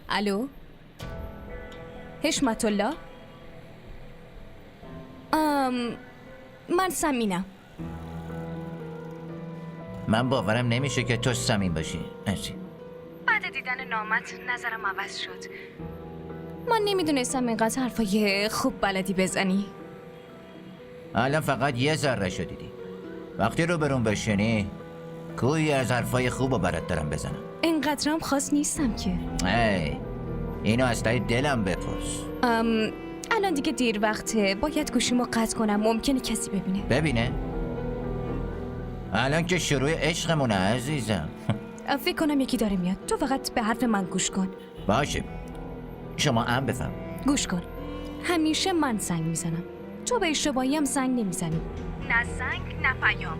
الو حشمت الله. من سمینم. من باورم نمیشه که تو صمیم باشی. مرسی. بعد دیدن نامت نظرم عوض شد. من نمیدونستم اینقدر حرفای خوب بلدی بزنی. الان فقط یه ذره شدیدی. وقتی رو برون بشینی کوی از حرفای خوب و برات دارم بزنم. اینقدرم خاص نیستم که. ای اینو از ته دلم بپرس. الان دیگه دیر وقته، باید گوشیمو قطع کنم، ممکنه کسی ببینه. الان که شروع عشقمونه عزیزم. فکر کنم یکی داره میاد، تو فقط به حرف من گوش کن. باشه شما هم بفهم. گوش کن. همیشه من زنگ میزنم، تو به اشتباهی هم زنگ نمیزنی. نه زنگ نه پیام.